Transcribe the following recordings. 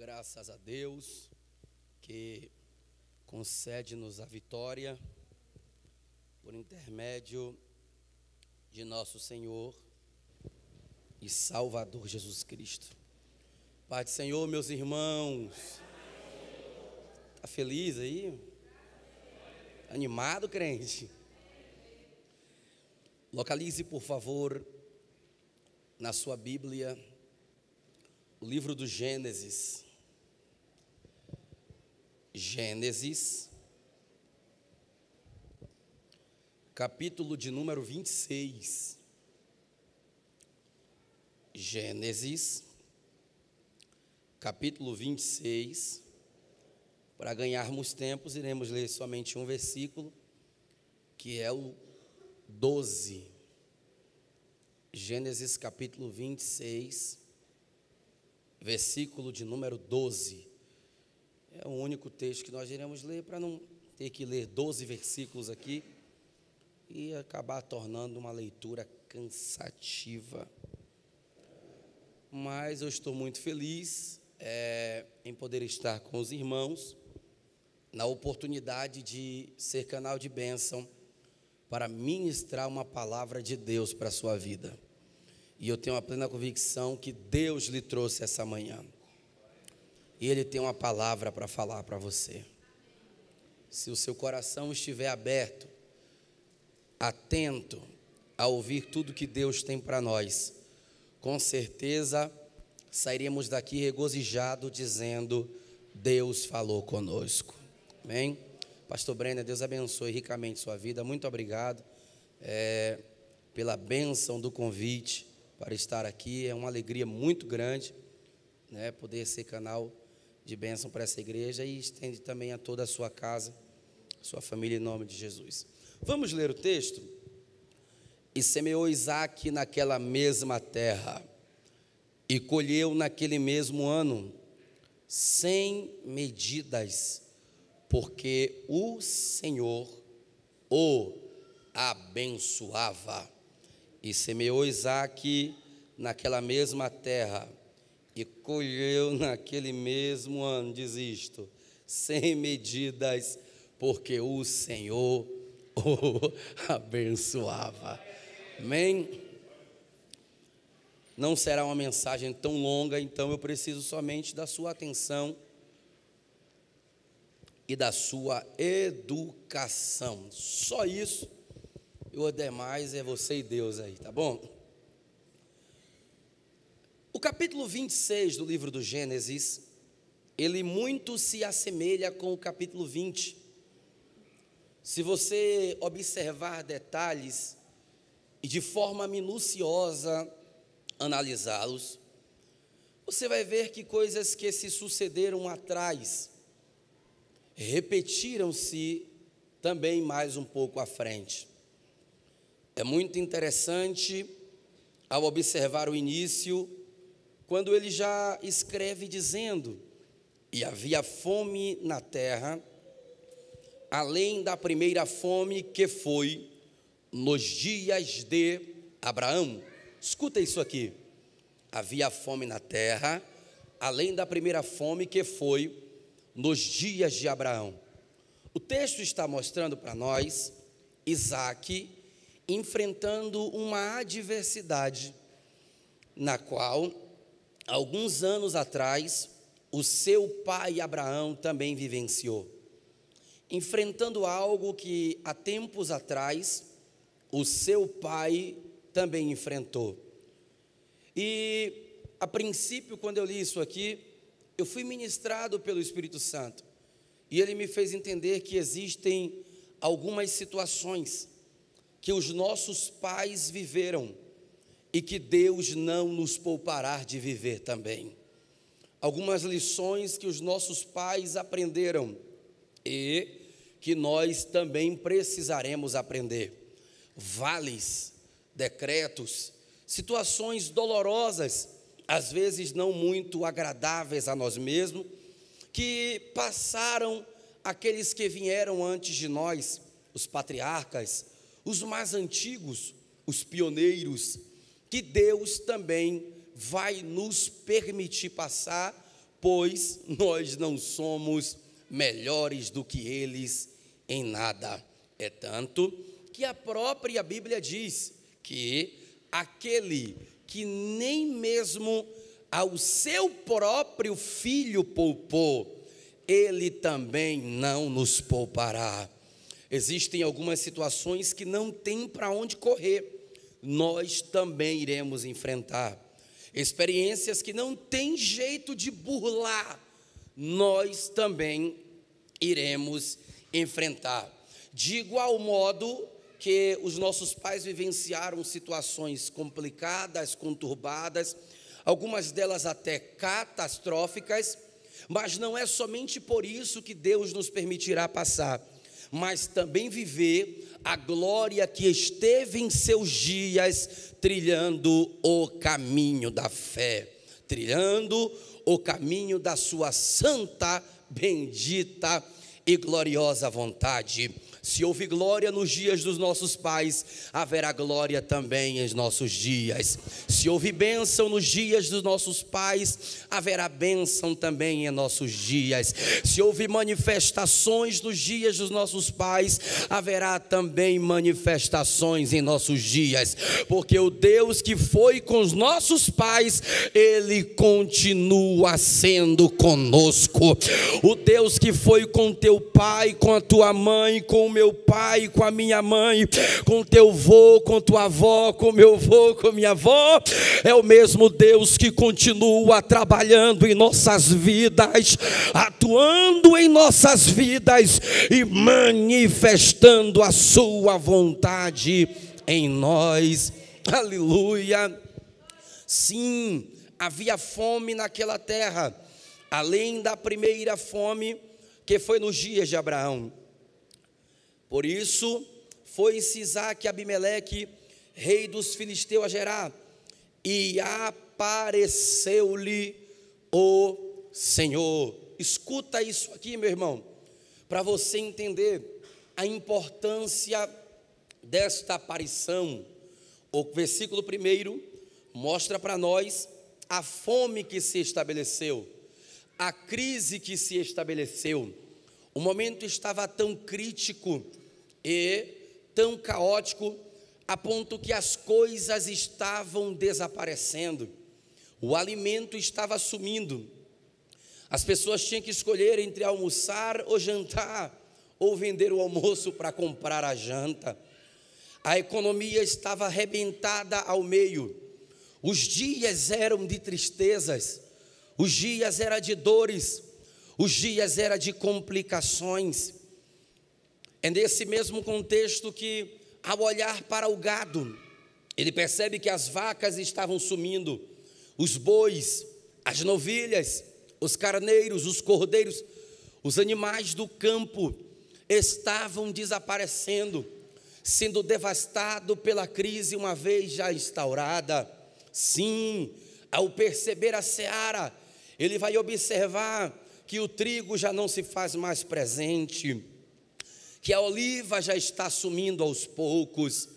Graças a Deus que concede-nos a vitória por intermédio de nosso Senhor e Salvador Jesus Cristo. Pai do Senhor, meus irmãos, tá feliz aí? Animado, crente? Localize, por favor, na sua Bíblia, o livro do Gênesis. Gênesis, capítulo de número 26. Gênesis, capítulo 26. Para ganharmos tempos, iremos ler somente um versículo, que é o 12. Gênesis, capítulo 26, versículo de número 12. É o único texto que nós iremos ler, para não ter que ler 12 versículos aqui e acabar tornando uma leitura cansativa. Mas eu estou muito feliz em poder estar com os irmãos, na oportunidade de ser canal de bênção para ministrar uma palavra de Deus para a sua vida. E eu tenho a plena convicção que Deus lhe trouxe essa manhã. E Ele tem uma palavra para falar para você. Se o seu coração estiver aberto, atento a ouvir tudo que Deus tem para nós, com certeza sairemos daqui regozijados dizendo: Deus falou conosco. Amém? Pastor Brenner, Deus abençoe ricamente sua vida. Muito obrigado pela bênção do convite para estar aqui. É uma alegria muito grande, poder ser canal de bênção para essa igreja, e estende também a toda a sua casa, sua família, em nome de Jesus. Vamos ler o texto? E semeou Isaque naquela mesma terra, e colheu naquele mesmo ano, 100 medidas, porque o Senhor o abençoava. E semeou Isaque naquela mesma terra, e colheu naquele mesmo ano, diz isto, 100 medidas, porque o Senhor o abençoava. Amém? Não será uma mensagem tão longa, então eu preciso somente da sua atenção e da sua educação. Só isso, e o demais é você e Deus aí, tá bom? O capítulo 26 do livro do Gênesis, ele muito se assemelha com o capítulo 20. Se você observar detalhes e de forma minuciosa analisá-los, você vai ver que coisas que se sucederam atrás repetiram-se também mais um pouco à frente. É muito interessante ao observar o início, quando ele já escreve dizendo: e havia fome na terra, além da primeira fome que foi nos dias de Abraão. Escuta isso aqui: havia fome na terra, além da primeira fome que foi nos dias de Abraão. O texto está mostrando para nós Isaque enfrentando uma adversidade, na qual, alguns anos atrás, o seu pai Abraão também vivenciou, enfrentando algo que há tempos atrás o seu pai também enfrentou. E a princípio, quando eu li isso aqui, eu fui ministrado pelo Espírito Santo, e ele me fez entender que existem algumas situações que os nossos pais viveram e que Deus não nos poupará de viver também. Algumas lições que os nossos pais aprenderam e que nós também precisaremos aprender. Vales, decretos, situações dolorosas, às vezes não muito agradáveis a nós mesmos, que passaram aqueles que vieram antes de nós, os patriarcas, os mais antigos, os pioneiros, que Deus também vai nos permitir passar pois nós não somos melhores do que eles em nada. É tanto que a própria Bíblia diz que aquele que nem mesmo ao seu próprio filho poupou, ele também não nos poupará. Existem algumas situações que não tem para onde correr, nós também iremos enfrentar. Experiências que não tem jeito de burlar, nós também iremos enfrentar. De igual modo que os nossos pais vivenciaram situações complicadas, conturbadas, algumas delas até catastróficas, mas não é somente por isso que Deus nos permitirá passar, mas também viver a glória que esteve em seus dias trilhando o caminho da fé, trilhando o caminho da sua santa, bendita e gloriosa vontade. Se houve glória nos dias dos nossos pais, haverá glória também em nossos dias. Se houve bênção nos dias dos nossos pais, haverá bênção também em nossos dias. Se houve manifestações nos dias dos nossos pais, haverá também manifestações em nossos dias. Porque o Deus que foi com os nossos pais, Ele continua sendo conosco. O Deus que foi com teu pai, com a tua mãe, com o meu pai, com a minha mãe, com teu vô, com tua avó, com meu vô, com minha avó, é o mesmo Deus que continua trabalhando em nossas vidas, atuando em nossas vidas e manifestando a sua vontade em nós. Aleluia. Sim, havia fome naquela terra, além da primeira fome que foi nos dias de Abraão. Por isso, foi-se Isaque e Abimeleque, rei dos filisteus, a Gerar, e apareceu-lhe o Senhor. Escuta isso aqui, meu irmão, para você entender a importância desta aparição. O versículo 1 mostra para nós a fome que se estabeleceu, a crise que se estabeleceu. O momento estava tão crítico e tão caótico, a ponto que as coisas estavam desaparecendo, o alimento estava sumindo, as pessoas tinham que escolher entre almoçar ou jantar, ou vender o almoço para comprar a janta. A economia estava arrebentada ao meio, os dias eram de tristezas, os dias eram de dores, os dias eram de complicações. É nesse mesmo contexto que, ao olhar para o gado, ele percebe que as vacas estavam sumindo, os bois, as novilhas, os carneiros, os cordeiros, os animais do campo estavam desaparecendo, sendo devastado pela crise uma vez já instaurada. Sim, ao perceber a seara, ele vai observar que o trigo já não se faz mais presente, que a oliva já está sumindo aos poucos,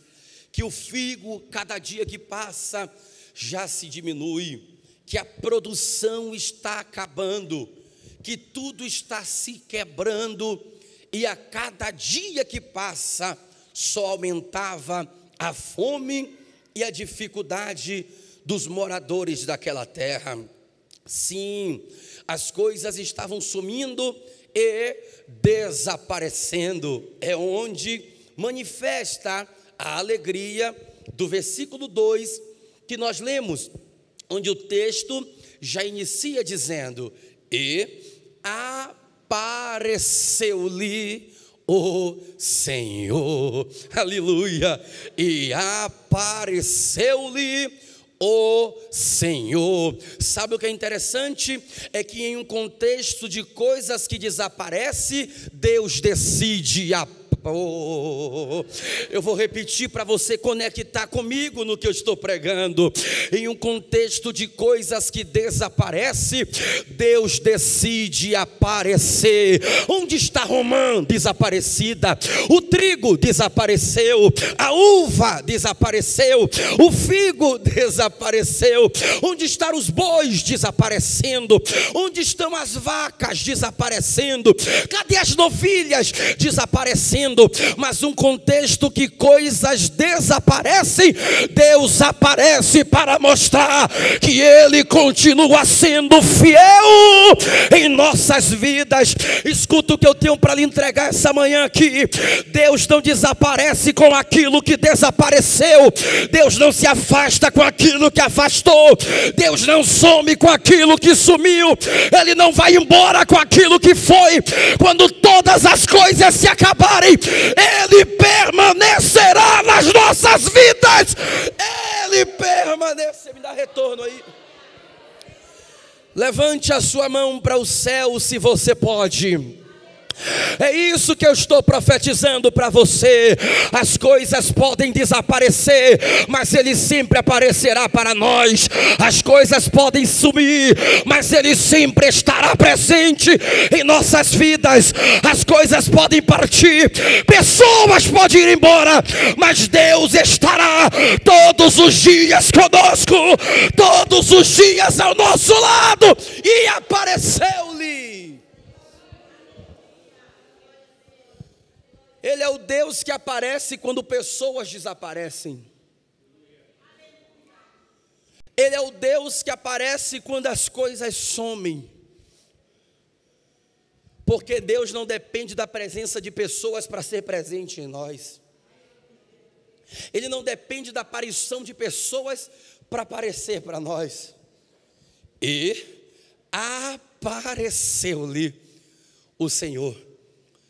que o figo, cada dia que passa, já se diminui, que a produção está acabando, que tudo está se quebrando, e a cada dia que passa, só aumentava a fome e a dificuldade dos moradores daquela terra. Sim, as coisas estavam sumindo e desaparecendo. É onde manifesta a alegria do versículo 2 que nós lemos, onde o texto já inicia dizendo: e apareceu-lhe o Senhor. Aleluia. E apareceu-lhe o Senhor. Sabe o que é interessante? É que em um contexto de coisas que desaparecem, Deus decide Eu vou repetir para você conectar comigo no que eu estou pregando. Em um contexto de coisas que desaparecem, Deus decide aparecer. Onde está Romã? Desaparecida. O trigo desapareceu. A uva desapareceu. O figo desapareceu. Onde estão os bois? Desaparecendo. Onde estão as vacas? Desaparecendo. Cadê as novilhas? Desaparecendo. Mas um contexto que coisas desaparecem, Deus aparece para mostrar que Ele continua sendo fiel em nossas vidas. Escuta o que eu tenho para lhe entregar essa manhã aqui. Deus não desaparece com aquilo que desapareceu. Deus não se afasta com aquilo que afastou. Deus não some com aquilo que sumiu. Ele não vai embora com aquilo que foi. Quando todas as coisas se acabarem, Ele permanecerá nas nossas vidas. Ele permanece. Me dá retorno aí. Levante a sua mão para o céu se você pode. É isso que eu estou profetizando para você. As coisas podem desaparecer, mas Ele sempre aparecerá para nós. As coisas podem sumir, mas Ele sempre estará presente em nossas vidas. As coisas podem partir, pessoas podem ir embora, mas Deus estará todos os dias conosco, todos os dias ao nosso lado. E apareceu-lhe. Ele é o Deus que aparece quando pessoas desaparecem. Ele é o Deus que aparece quando as coisas somem. Porque Deus não depende da presença de pessoas para ser presente em nós. Ele não depende da aparição de pessoas para aparecer para nós. E apareceu-lhe o Senhor.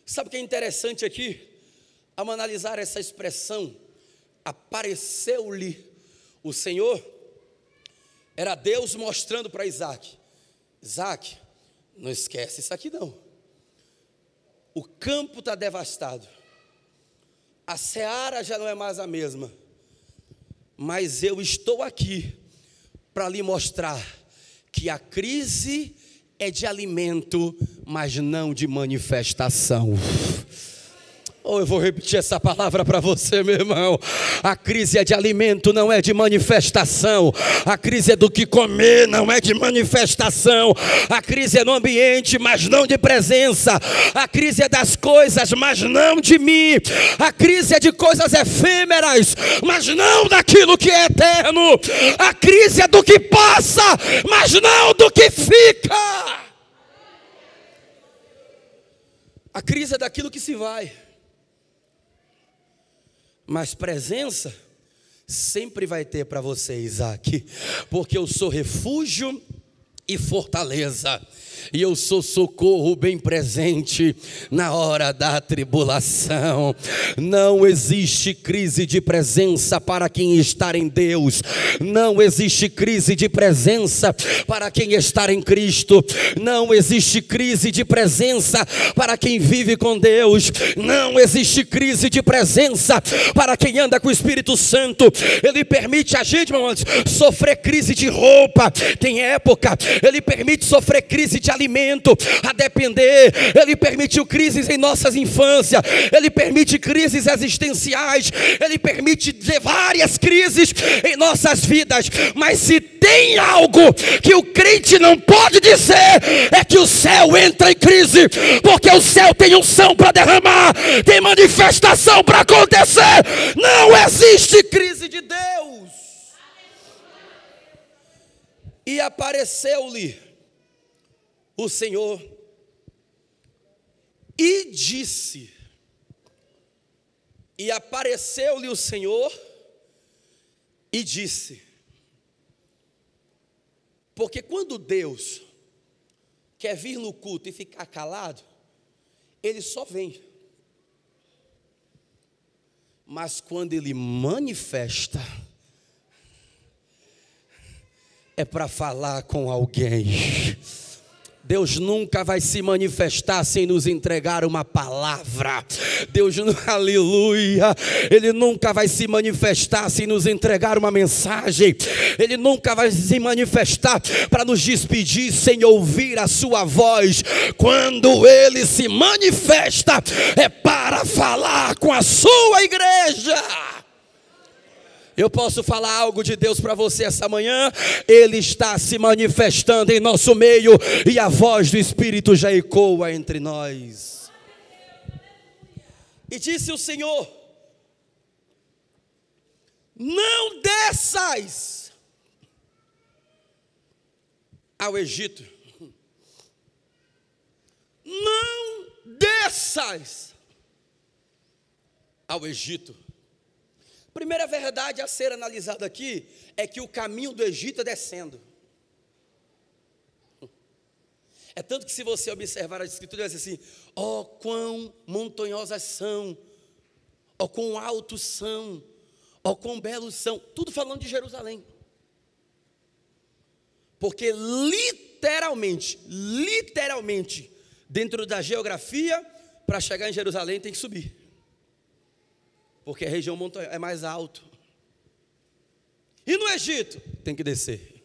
Sabe o que é interessante aqui? Ao analisar essa expressão, apareceu-lhe o Senhor, era Deus mostrando para Isaac: Isaac, não esquece isso aqui não. O campo está devastado, a seara já não é mais a mesma, mas eu estou aqui para lhe mostrar que a crise é de alimento, mas não de manifestação. Eu vou repetir essa palavra para você, meu irmão. A crise é de alimento, não é de manifestação. A crise é do que comer, não é de manifestação. A crise é no ambiente, mas não de presença. A crise é das coisas, mas não de mim. A crise é de coisas efêmeras, mas não daquilo que é eterno. A crise é do que passa, mas não do que fica. A crise é daquilo que se vai. Mas presença sempre vai ter para você, Isaac, porque eu sou refúgio e fortaleza, e eu sou socorro bem presente na hora da tribulação. Não existe crise de presença para quem está em Deus. Não existe crise de presença para quem está em Cristo. Não existe crise de presença para quem vive com Deus. Não existe crise de presença para quem anda com o Espírito Santo. Ele permite a gente, meu irmão, sofrer crise de roupa. Tem época. Ele permite sofrer crise de alimento, a depender. Ele permitiu crises em nossas infâncias. Ele permite crises existenciais. Ele permite várias crises em nossas vidas. Mas se tem algo que o crente não pode dizer, é que o céu entra em crise, porque o céu tem unção para derramar, tem manifestação para acontecer. Não existe crise de Deus. E apareceu-lhe o Senhor e disse. E apareceu-lhe o Senhor e disse. Porque quando Deus quer vir no culto e ficar calado, Ele só vem. Mas quando Ele manifesta, é para falar com alguém. Deus nunca vai se manifestar sem nos entregar uma palavra. Deus, aleluia, Ele nunca vai se manifestar sem nos entregar uma mensagem. Ele nunca vai se manifestar para nos despedir sem ouvir a sua voz. Quando Ele se manifesta, é para falar com a sua igreja. Eu posso falar algo de Deus para você essa manhã? Ele está se manifestando em nosso meio e a voz do Espírito já ecoa entre nós. E disse o Senhor: não desçais ao Egito. Não desçais ao Egito. Primeira verdade a ser analisada aqui é que o caminho do Egito é descendo. É tanto que se você observar as escrituras, diz assim: ó, quão montanhosas são, ó, quão altos são, ó, quão belos são. Tudo falando de Jerusalém. Porque literalmente, dentro da geografia, para chegar em Jerusalém tem que subir. Porque a região montanhosa é mais alto. E no Egito tem que descer.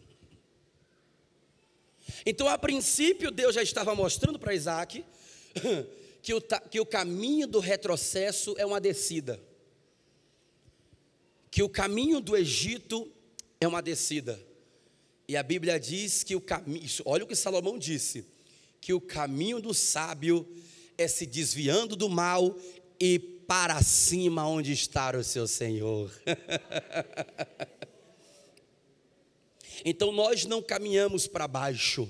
Então, a princípio, Deus já estava mostrando para Isaac que o caminho do retrocesso é uma descida. Que o caminho do Egito é uma descida. E a Bíblia diz que o caminho, olha o que Salomão disse, que o caminho do sábio é se desviando do mal e para cima onde está o seu Senhor. Então nós não caminhamos para baixo,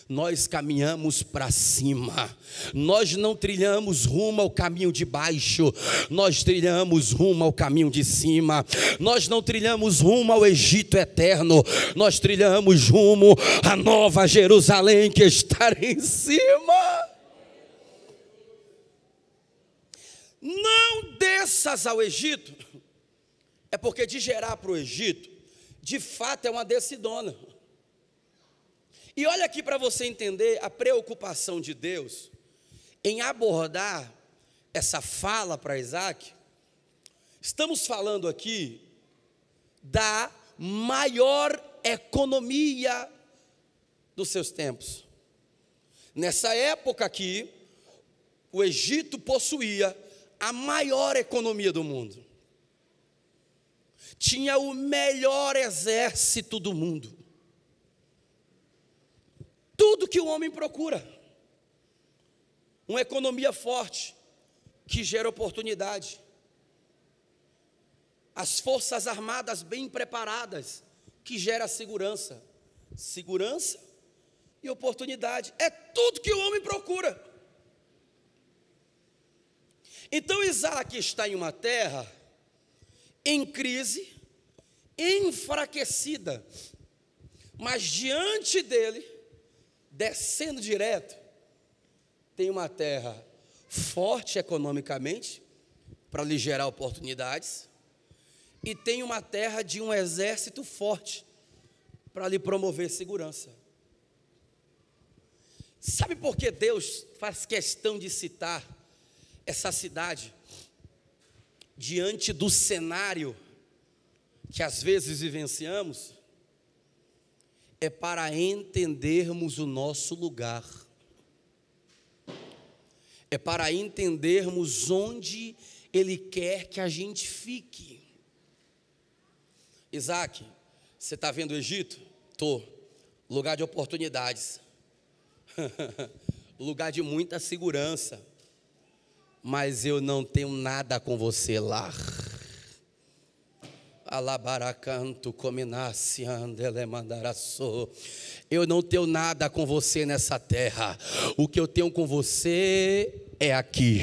nós caminhamos para cima. Nós não trilhamos rumo ao caminho de baixo, nós trilhamos rumo ao caminho de cima. Nós não trilhamos rumo ao Egito eterno, nós trilhamos rumo à nova Jerusalém que está em cima. Não desças ao Egito, é porque de Gerar para o Egito, de fato é uma descidona. E olha aqui para você entender a preocupação de Deus em abordar essa fala para Isaac. Estamos falando aqui da maior economia dos seus tempos. Nessa época aqui, o Egito possuía a maior economia do mundo. Tinha o melhor exército do mundo. Tudo que o homem procura. Uma economia forte, que gera oportunidade. As forças armadas bem preparadas, que gera segurança. Segurança e oportunidade. É tudo que o homem procura. Então Isaac está em uma terra em crise, enfraquecida, mas diante dele, descendo direto, tem uma terra forte economicamente, para lhe gerar oportunidades, e tem uma terra de um exército forte, para lhe promover segurança. Sabe por que Deus faz questão de citar essa cidade diante do cenário que às vezes vivenciamos? É para entendermos o nosso lugar, é para entendermos onde Ele quer que a gente fique. Isaac, você está vendo o Egito? Estou. Lugar de oportunidades, lugar de muita segurança, mas eu não tenho nada com você lá. Alabaracanto cominasse andele mandaraço. Eu não tenho nada com você nessa terra. O que eu tenho com você é aqui.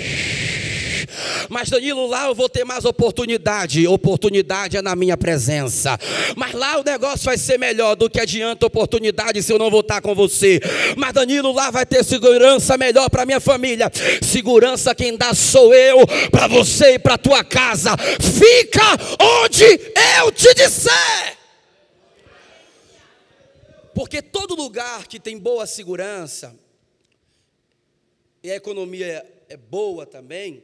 Mas Danilo, lá eu vou ter mais oportunidade. Oportunidade é na minha presença. Mas lá o negócio vai ser melhor. Do que adianta oportunidade se eu não vou estar com você. Mas Danilo, lá vai ter segurança melhor para minha família. Segurança quem dá sou eu, para você e para tua casa. Fica onde eu te disser. Porque todo lugar que tem boa segurança e a economia é boa também,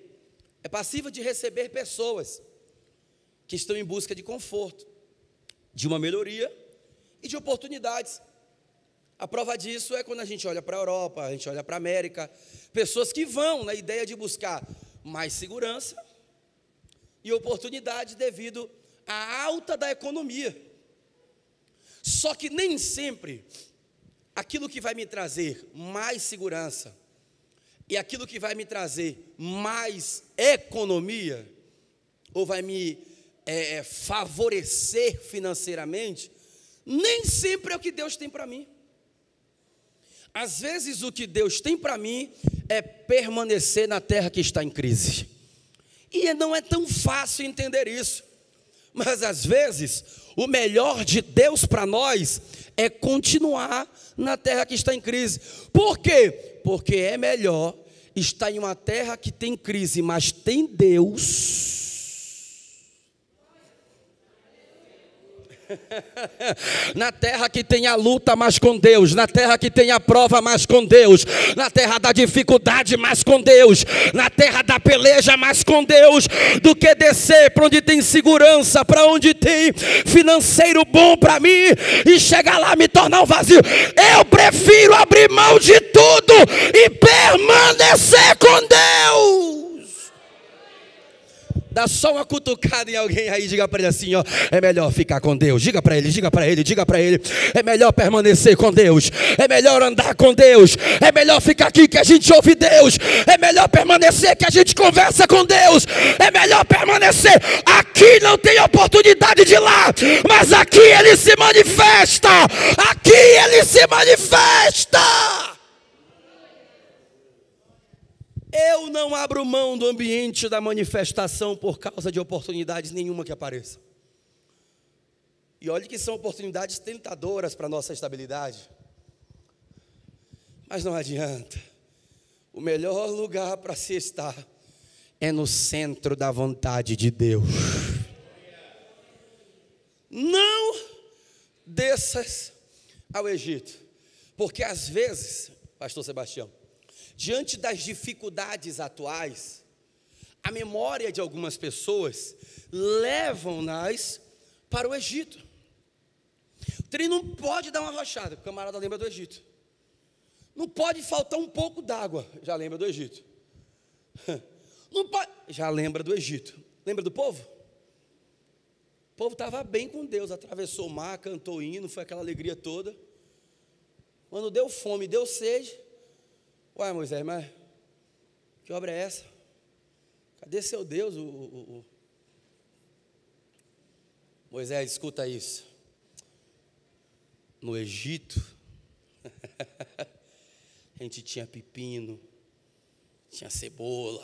é passível de receber pessoas que estão em busca de conforto, de uma melhoria e de oportunidades. A prova disso é quando a gente olha para a Europa, a gente olha para a América, pessoas que vão na ideia de buscar mais segurança e oportunidade devido à alta da economia. Só que nem sempre aquilo que vai me trazer mais segurança e aquilo que vai me trazer mais economia, ou vai me favorecer financeiramente, nem sempre é o que Deus tem para mim. Às vezes o que Deus tem para mim é permanecer na terra que está em crise. E não é tão fácil entender isso. Mas às vezes o melhor de Deus para nós é continuar na terra que está em crise. Por quê? Porque é melhor estar em uma terra que tem crise, mas tem Deus. Na terra que tem a luta, mas com Deus. Na terra que tem a prova, mas com Deus. Na terra da dificuldade, mas com Deus. Na terra da peleja, mas com Deus. Do que descer para onde tem segurança, para onde tem financeiro bom para mim e chegar lá me tornar um vazio. Eu prefiro abrir mão de tudo e permanecer com Deus. Dá só uma cutucada em alguém aí, diga para ele assim, ó, é melhor ficar com Deus. Diga para ele, diga para ele, diga para ele. É melhor permanecer com Deus. É melhor andar com Deus. É melhor ficar aqui que a gente ouve Deus. É melhor permanecer que a gente conversa com Deus. É melhor permanecer. Aqui não tem oportunidade de ir lá, mas aqui ele se manifesta. Aqui ele se manifesta. Eu não abro mão do ambiente da manifestação por causa de oportunidades nenhuma que apareça. E olhe que são oportunidades tentadoras para a nossa estabilidade. Mas não adianta. O melhor lugar para se estar é no centro da vontade de Deus. Não desças ao Egito. Porque às vezes, pastor Sebastião, diante das dificuldades atuais, a memória de algumas pessoas levam-nas para o Egito. O trem não pode dar uma arrochada, o camarada lembra do Egito. Não pode faltar um pouco d'água, já lembra do Egito. Não pode, já lembra do Egito. Lembra do povo? O povo estava bem com Deus, atravessou o mar, cantou hino, foi aquela alegria toda. Quando deu fome, deu sede. Ué, Moisés, mas que obra é essa? Cadê seu Deus? Moisés, escuta isso. No Egito, a gente tinha pepino, tinha cebola.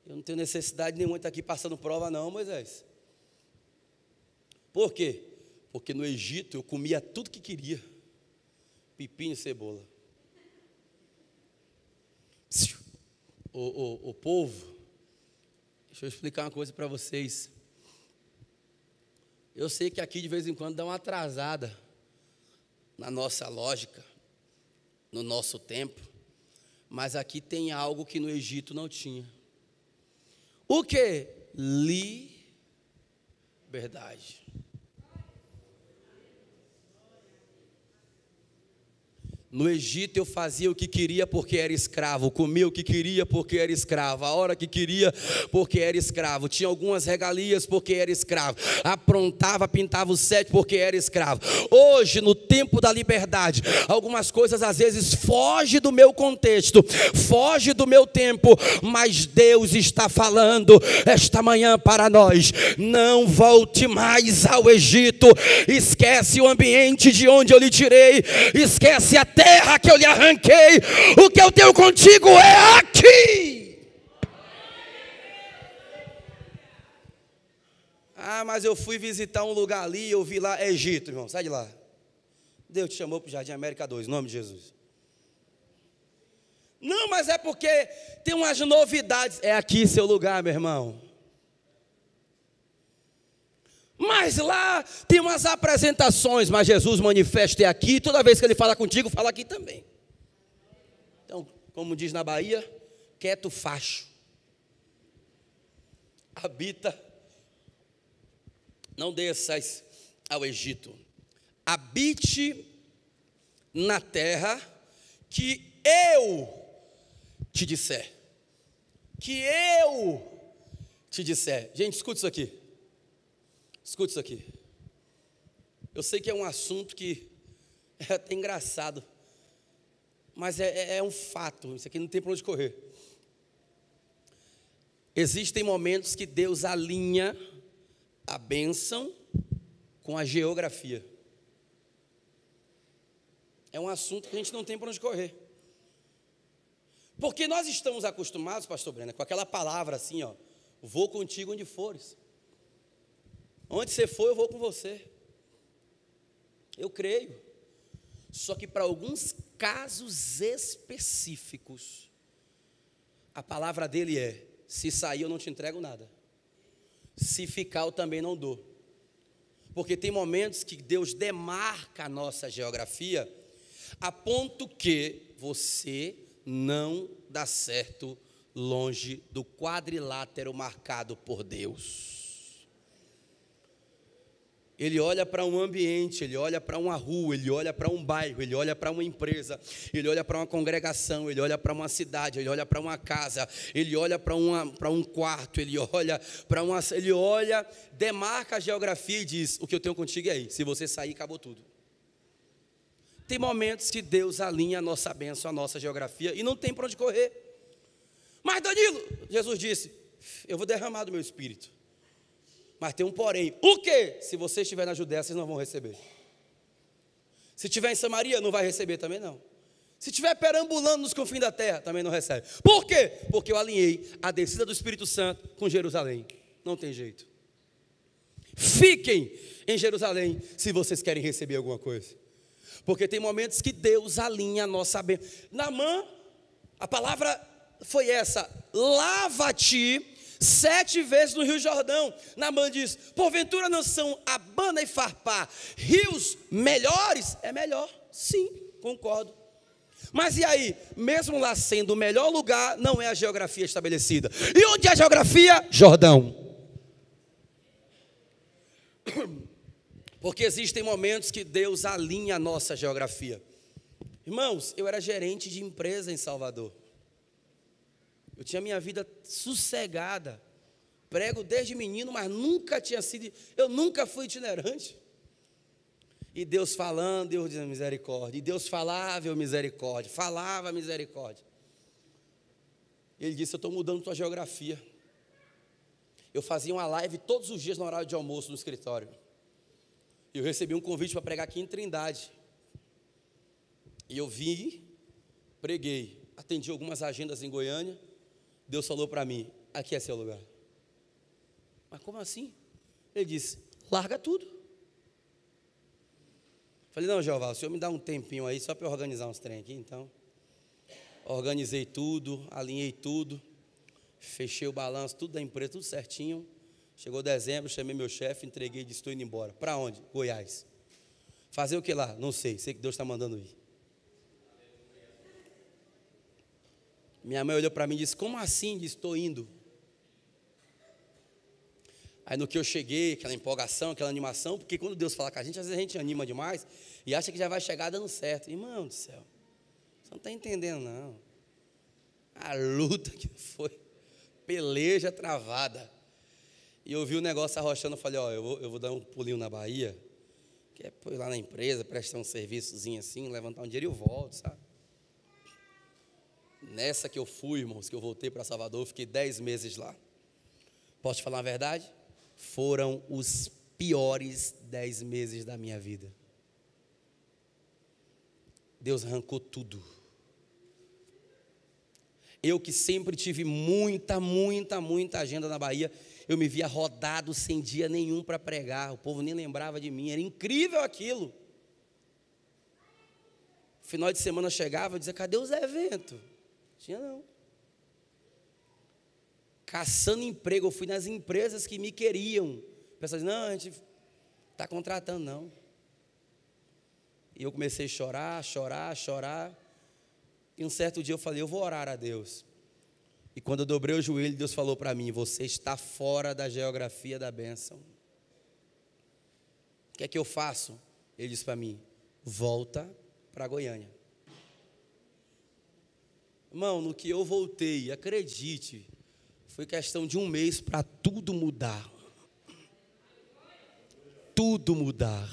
Eu não tenho necessidade nenhuma de estar aqui passando prova não, Moisés. Por quê? Porque no Egito eu comia tudo que queria. Pepino e cebola. O povo, deixa eu explicar uma coisa para vocês. Eu sei que aqui de vez em quando dá uma atrasada na nossa lógica, no nosso tempo, mas aqui tem algo que no Egito não tinha. O que? Liberdade. No Egito eu fazia o que queria porque era escravo, comia o que queria porque era escravo, a hora que queria porque era escravo, tinha algumas regalias porque era escravo, aprontava, pintava o sete porque era escravo. Hoje, no tempo da liberdade, algumas coisas às vezes fogem do meu contexto, fogem do meu tempo, mas Deus está falando esta manhã para nós: não volte mais ao Egito, esquece o ambiente de onde eu lhe tirei, esquece a terra que eu lhe arranquei, o que eu tenho contigo é aqui. Ah, mas eu fui visitar um lugar ali, eu vi lá, Egito, irmão, sai de lá. Deus te chamou para o Jardim América 2, em nome de Jesus. Não, mas é porque tem umas novidades. É aqui seu lugar, meu irmão. Mas lá tem umas apresentações, mas Jesus manifesta aqui, toda vez que ele fala contigo, fala aqui também. como diz na Bahia, quieto facho. Habita, não desças ao Egito. Habite na terra que eu te disser. Que eu te disser. Gente, escuta isso aqui. Escuta isso aqui. Eu sei que é um assunto que é até engraçado, mas é um fato. Isso aqui não tem para onde correr. Existem momentos que Deus alinha a bênção com a geografia. É um assunto que a gente não tem para onde correr. Porque nós estamos acostumados, pastor Breno, com aquela palavra assim, ó, vou contigo onde fores. Onde você for, eu vou com você. Eu creio. Só que para alguns casos específicos, a palavra dele é: se sair eu não te entrego nada, se ficar eu também não dou. Porque tem momentos que Deus demarca a nossa geografia, a ponto que você não dá certo longe do quadrilátero marcado por Deus. Ele olha para um ambiente, ele olha para uma rua, ele olha para um bairro, ele olha para uma empresa, ele olha para uma congregação, ele olha para uma cidade, ele olha para uma casa, ele olha para um quarto, ele olha, demarca a geografia e diz: o que eu tenho contigo é aí, se você sair, acabou tudo. Tem momentos que Deus alinha a nossa bênção, a nossa geografia, e não tem para onde correr. Mas Danilo, Jesus disse: eu vou derramar do meu espírito. Mas tem um porém. O quê? Se você estiver na Judéia, vocês não vão receber. Se estiver em Samaria, não vai receber também não. Se estiver perambulando nos confins da terra, também não recebe. Por quê? Porque eu alinhei a descida do Espírito Santo com Jerusalém. Não tem jeito. Fiquem em Jerusalém se vocês querem receber alguma coisa. Porque tem momentos que Deus alinha a nossa bênção. Naamã, a palavra foi essa: lava-te 7 vezes no Rio Jordão. Naamã diz: porventura não são Abana e Farpá rios melhores? É melhor, sim, concordo. Mas e aí, mesmo lá sendo o melhor lugar, não é a geografia estabelecida. E onde é a geografia? Jordão. Porque existem momentos que Deus alinha a nossa geografia. Irmãos, eu era gerente de empresa em Salvador. Eu tinha minha vida sossegada. Prego desde menino, mas nunca tinha sido... Eu nunca fui itinerante. E Deus falando, Deus dizendo misericórdia. E Deus falava, eu misericórdia. Falava, misericórdia. Ele disse: eu estou mudando tua geografia. Eu fazia uma live todos os dias no horário de almoço no escritório. E eu recebi um convite para pregar aqui em Trindade. E eu vim, preguei. Atendi algumas agendas em Goiânia. Deus falou para mim: aqui é seu lugar. Mas como assim? Ele disse: larga tudo. Falei: não, Jeová, o senhor me dá um tempinho aí só para eu organizar uns trem aqui, então. Organizei tudo, alinhei tudo, fechei o balanço, tudo da empresa, tudo certinho. Chegou dezembro, chamei meu chefe, entreguei e disse: estou indo embora. Para onde? Goiás. Fazer o que lá? Não sei que Deus está mandando ir. Minha mãe olhou para mim e disse: como assim? Disse: estou indo. Aí no que eu cheguei, aquela empolgação, aquela animação, porque quando Deus fala com a gente, às vezes a gente anima demais e acha que já vai chegar dando certo. Irmão do céu, você não está entendendo não. A luta que foi, peleja travada. E eu vi o negócio arrochando, eu falei: ó, eu vou dar um pulinho na Bahia, que é ir lá na empresa, prestar um serviçozinho assim, levantar um dinheiro e eu volto, sabe? Nessa que eu fui, irmãos, que eu voltei para Salvador, fiquei 10 meses lá. Posso te falar a verdade? Foram os piores 10 meses da minha vida. Deus arrancou tudo. Eu que sempre tive muita agenda na Bahia, eu me via rodado sem dia nenhum para pregar. O povo nem lembrava de mim, era incrível aquilo. Final de semana chegava e dizia: cadê os eventos? Tinha não. Caçando emprego, eu fui nas empresas que me queriam. Pessoas: não, a gente está contratando, não. E eu comecei a chorar. E um certo dia eu falei, eu vou orar a Deus. E quando eu dobrei o joelho, Deus falou para mim, você está fora da geografia da bênção. O que é que eu faço? Ele disse para mim, volta para Goiânia. Irmão, no que eu voltei, acredite, foi questão de um mês para tudo mudar. Tudo mudar.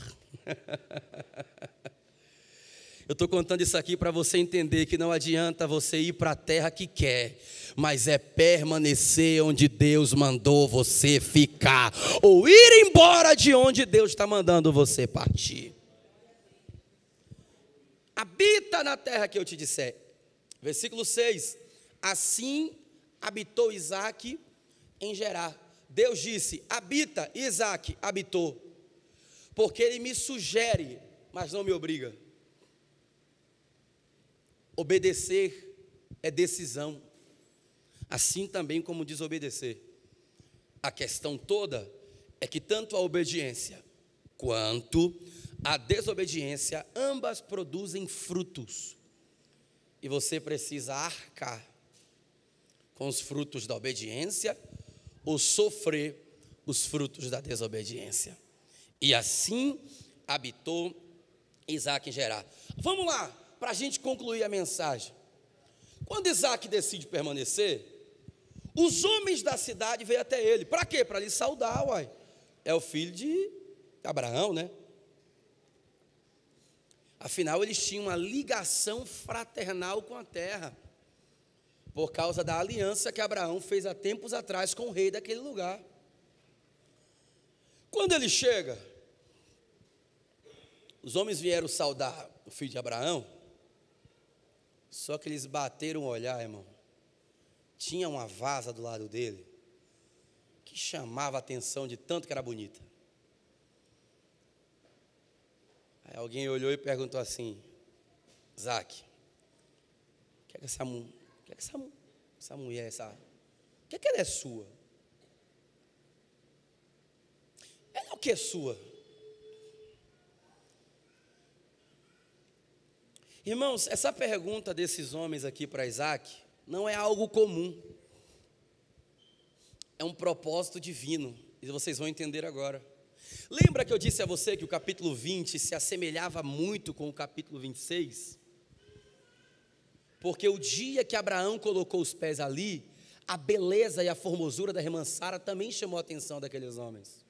Eu estou contando isso aqui para você entender que não adianta você ir para a terra que quer, mas é permanecer onde Deus mandou você ficar, ou ir embora de onde Deus está mandando você partir. Habita na terra que eu te disser. Versículo 6, assim habitou Isaque em Gerar. Deus disse, habita, Isaque habitou, porque ele me sugere, mas não me obriga. Obedecer é decisão, assim também como desobedecer. A questão toda é que tanto a obediência quanto a desobediência, ambas produzem frutos. E você precisa arcar com os frutos da obediência ou sofrer os frutos da desobediência. E assim habitou Isaque em Gerar. Vamos lá, para a gente concluir a mensagem. Quando Isaque decide permanecer, os homens da cidade veio até ele. Para quê? Para lhe saudar, uai. É o filho de Abraão, né? Afinal, eles tinham uma ligação fraternal com a terra, por causa da aliança que Abraão fez há tempos atrás com o rei daquele lugar. Quando ele chega, os homens vieram saudar o filho de Abraão, só que eles bateram o olhar, irmão. Tinha uma vaza do lado dele, que chamava a atenção de tanto que era bonita. Aí alguém olhou e perguntou assim, Isaque, o que é que essa mulher, o que é que ela é sua? Ela é o que é sua? Irmãos, essa pergunta desses homens aqui para Isaque não é algo comum. É um propósito divino, e vocês vão entender agora. Lembra que eu disse a você que o capítulo 20 se assemelhava muito com o capítulo 26? Porque o dia que Abraão colocou os pés ali, a beleza e a formosura da irmã Sara também chamou a atenção daqueles homens.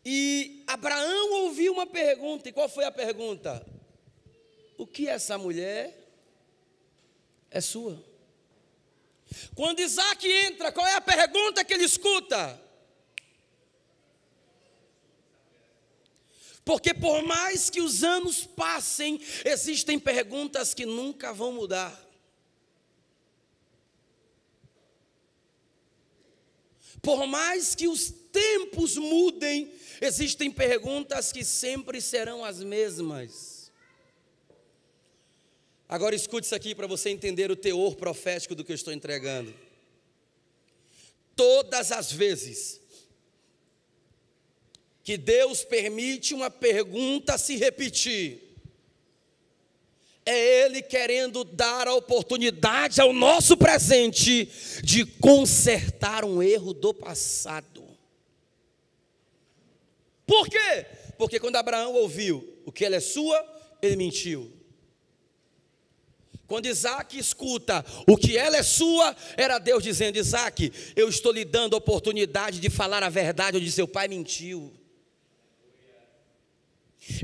E Abraão ouviu uma pergunta, e qual foi a pergunta? O que essa mulher é sua? Quando Isaque entra, qual é a pergunta que ele escuta? Porque por mais que os anos passem, existem perguntas que nunca vão mudar. Por mais que os tempos mudem, existem perguntas que sempre serão as mesmas. Agora escute isso aqui para você entender o teor profético do que eu estou entregando. Todas as vezes que Deus permite uma pergunta se repetir, é Ele querendo dar a oportunidade ao nosso presente de consertar um erro do passado. Por quê? Porque quando Abraão ouviu o que ela é sua, ele mentiu. Quando Isaque escuta o que ela é sua, era Deus dizendo, Isaque, eu estou lhe dando a oportunidade de falar a verdade onde seu pai mentiu.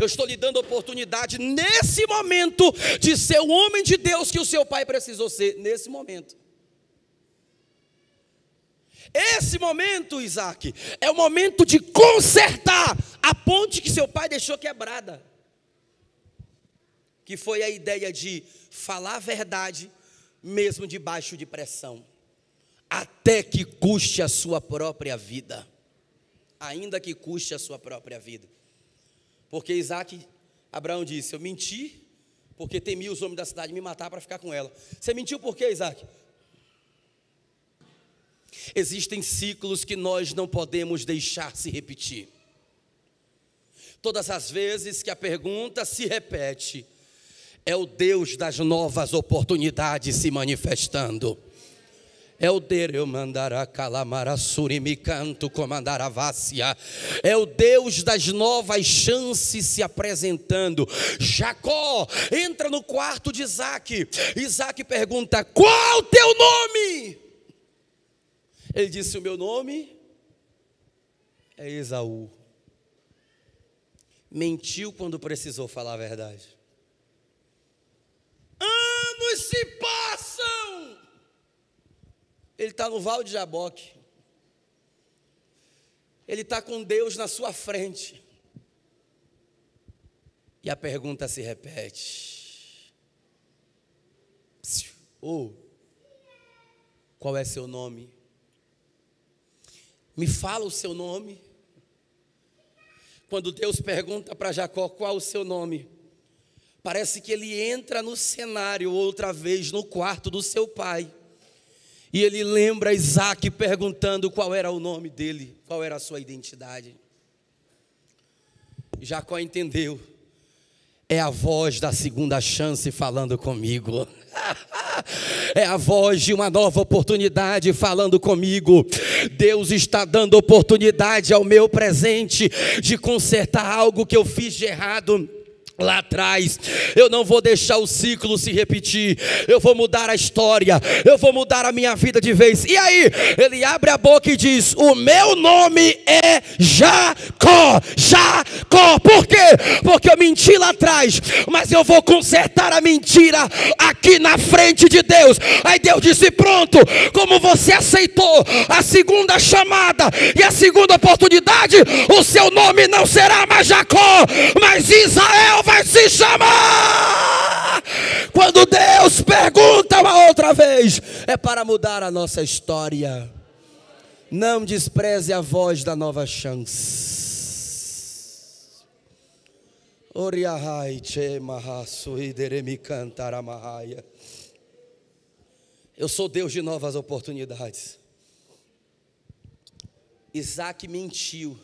Eu estou lhe dando a oportunidade nesse momento de ser o homem de Deus que o seu pai precisou ser, nesse momento. Esse momento, Isaque, é o momento de consertar a ponte que seu pai deixou quebrada. Que foi a ideia de falar a verdade, mesmo debaixo de pressão, até que custe a sua própria vida, ainda que custe a sua própria vida. Porque Abraão disse, eu menti, porque temi os homens da cidade me matar para ficar com ela. Você mentiu por quê, Isaque? Existem ciclos que nós não podemos deixar se repetir. Todas as vezes que a pergunta se repete, É o Deus das novas oportunidades se manifestando. É o Deus mandará calamara surimi canto comandará vácia. É o Deus das novas chances se apresentando. Jacó entra no quarto de Isaac. Isaac pergunta: qual o teu nome? Ele disse: o meu nome é Esaú. Mentiu quando precisou falar a verdade. Anos se passam. Ele está no Val de Jaboque. Ele está com Deus na sua frente. E a pergunta se repete: qual é seu nome? Me fala o seu nome. Quando Deus pergunta para Jacó qual o seu nome, parece que ele entra no cenário outra vez, no quarto do seu pai. E ele lembra Isaac perguntando qual era o nome dele, qual era a sua identidade. Jacó entendeu. É a voz da segunda chance falando comigo. É a voz de uma nova oportunidade falando comigo. Deus está dando oportunidade ao meu presente de consertar algo que eu fiz de errado lá atrás. Eu não vou deixar o ciclo se repetir. Eu vou mudar a história. Eu vou mudar a minha vida de vez. E aí, ele abre a boca e diz: o meu nome é Jacó. Jacó. Por quê? Porque eu menti lá atrás, mas eu vou consertar a mentira aqui na frente de Deus. Aí Deus disse: pronto, como você aceitou a segunda chamada e a segunda oportunidade, o seu nome não será mais Jacó, mas Israel vai se chamar. Quando Deus pergunta uma outra vez, é para mudar a nossa história. Não despreze a voz da nova chance. Eu sou Deus de novas oportunidades. Isaac mentiu.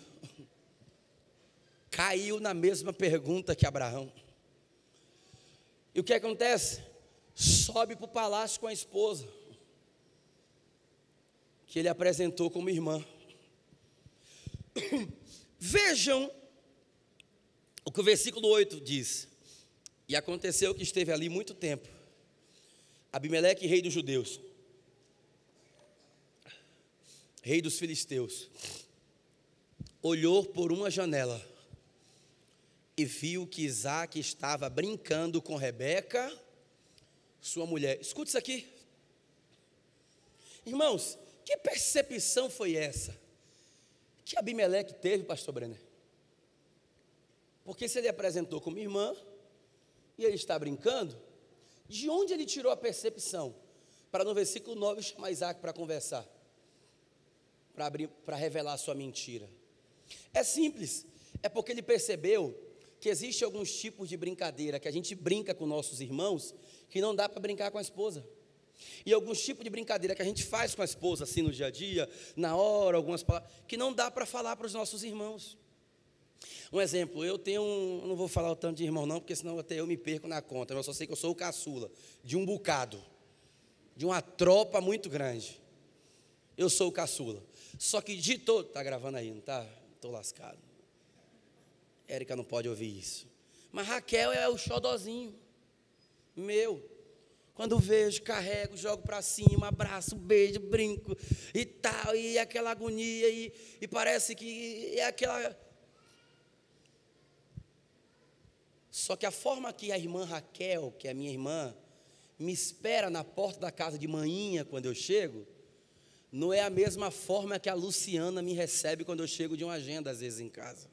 Caiu na mesma pergunta que Abraão. E o que acontece? Sobe para o palácio com a esposa, que ele apresentou como irmã. Vejam o que o versículo 8 diz. E aconteceu que esteve ali muito tempo Abimeleque, rei dos judeus, rei dos filisteus, olhou por uma janela e viu que Isaac estava brincando com Rebeca, sua mulher. Escute isso aqui. Irmãos, que percepção foi essa que Abimeleque teve, pastor Brenner? Porque se ele apresentou como irmã e ele está brincando, de onde ele tirou a percepção para no versículo 9 chamar Isaac para conversar, para revelar a sua mentira? É simples, é porque ele percebeu que existe alguns tipos de brincadeira que a gente brinca com nossos irmãos que não dá para brincar com a esposa. E alguns tipos de brincadeira que a gente faz com a esposa assim no dia a dia, na hora, algumas palavras, que não dá para falar para os nossos irmãos. Um exemplo, eu não vou falar o tanto de irmão não, porque senão até eu me perco na conta. Eu só sei que eu sou o caçula de um bocado, de uma tropa muito grande. Eu sou o caçula. Só que de todo... Está gravando aí, não está? Estou lascado. Érica não pode ouvir isso. Mas Raquel é o xodozinho meu. Quando vejo, carrego, jogo para cima, abraço, beijo, brinco e tal, e aquela agonia, e parece que é aquela... Só que a forma que a irmã Raquel, que é a minha irmã, me espera na porta da casa de manhinha quando eu chego, não é a mesma forma que a Luciana me recebe quando eu chego de uma agenda, às vezes, em casa.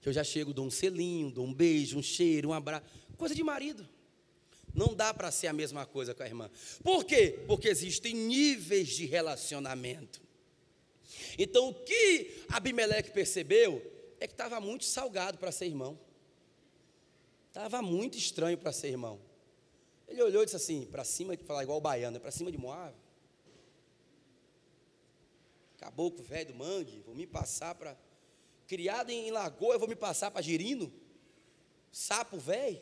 Que eu já chego, dou um selinho, dou um beijo, um cheiro, um abraço, coisa de marido. Não dá para ser a mesma coisa com a irmã. Por quê? Porque existem níveis de relacionamento. Então, o que Abimeleque percebeu é que estava muito salgado para ser irmão. Estava muito estranho para ser irmão. Ele olhou e disse assim, para cima, de falar igual o baiano, para cima de Moab. Caboclo velho do mangue, vou me passar para... Criado em Lagoa, eu vou me passar para girino? sapo velho.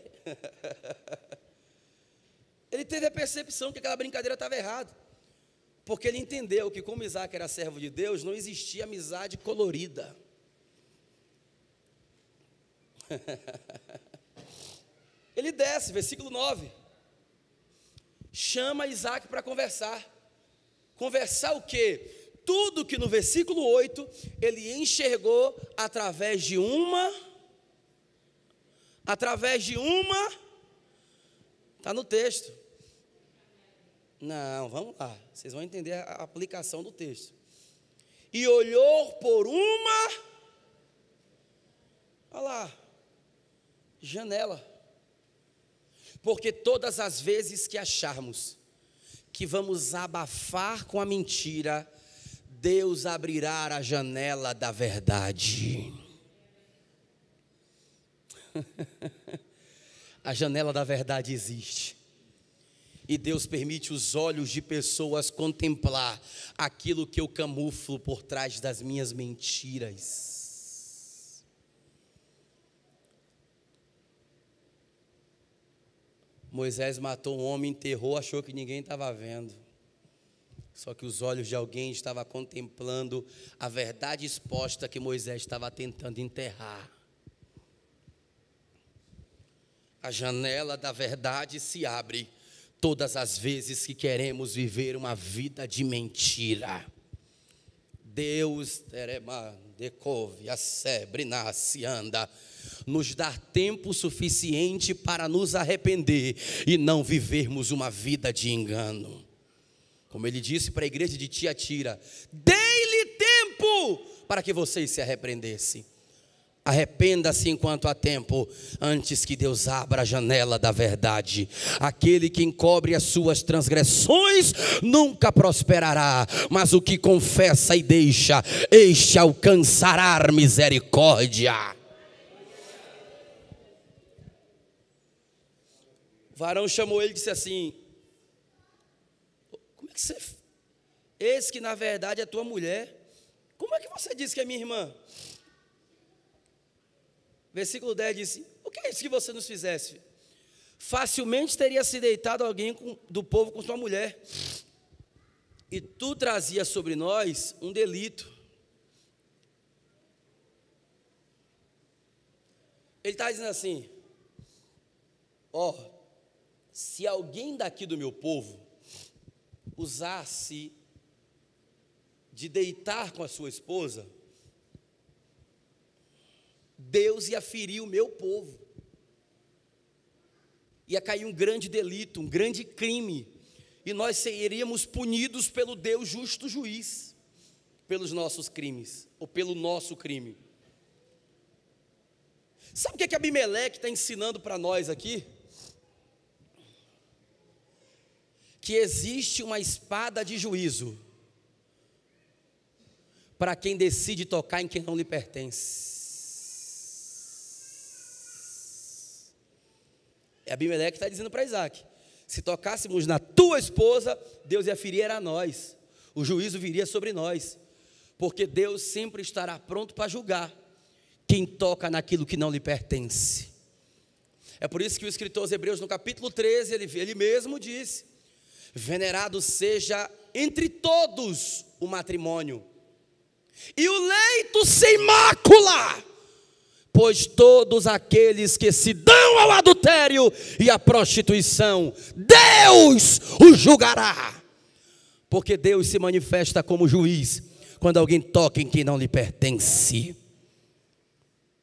Ele teve a percepção que aquela brincadeira estava errada, porque ele entendeu que como Isaac era servo de Deus, não existia amizade colorida. Ele desce, versículo 9, chama Isaac para conversar. Conversar o quê? Tudo que no versículo 8 ele enxergou através de uma, está no texto. Não, vamos lá, vocês vão entender a aplicação do texto. E olhou por uma, olha lá, janela. Porque todas as vezes que acharmos que vamos abafar com a mentira, Deus abrirá a janela da verdade. A janela da verdade existe. E Deus permite os olhos de pessoas contemplar aquilo que eu camuflo por trás das minhas mentiras. Moisés matou um homem, enterrou, achou que ninguém estava vendo. Só que os olhos de alguém estavam contemplando a verdade exposta que Moisés estava tentando enterrar. A janela da verdade se abre todas as vezes que queremos viver uma vida de mentira. Deus, nos dar tempo suficiente para nos arrepender e não vivermos uma vida de engano. Como ele disse para a igreja de Tiatira: dei-lhe tempo para que vocês se arrependessem. Arrependa-se enquanto há tempo, antes que Deus abra a janela da verdade. Aquele que encobre as suas transgressões nunca prosperará, mas o que confessa e deixa, este alcançará misericórdia. O varão chamou ele e disse assim: como é que você... Eis que na verdade é tua mulher. Como é que você disse que é minha irmã? Versículo 10 disse: o que é isso que você nos fizesse? Facilmente teria se deitado alguém do povo com sua mulher, e tu trazias sobre nós um delito. Ele está dizendo assim: ó, se alguém daqui do meu povo usasse de deitar com a sua esposa, Deus ia ferir o meu povo, ia cair um grande delito, um grande crime, e nós seríamos punidos pelo Deus justo juiz, pelos nossos crimes, ou pelo nosso crime. Sabe o que Abimeleque está ensinando para nós aqui? Que existe uma espada de juízo para quem decide tocar em quem não lhe pertence. Abimeleque está dizendo para Isaac: se tocássemos na tua esposa, Deus ia ferir a nós, o juízo viria sobre nós, porque Deus sempre estará pronto para julgar quem toca naquilo que não lhe pertence. É por isso que o escritor aos Hebreus, no capítulo 13, ele mesmo disse: venerado seja entre todos o matrimônio, e o leito sem mácula, pois todos aqueles que se dão ao adultério e à prostituição, Deus os julgará, porque Deus se manifesta como juiz quando alguém toca em quem não lhe pertence.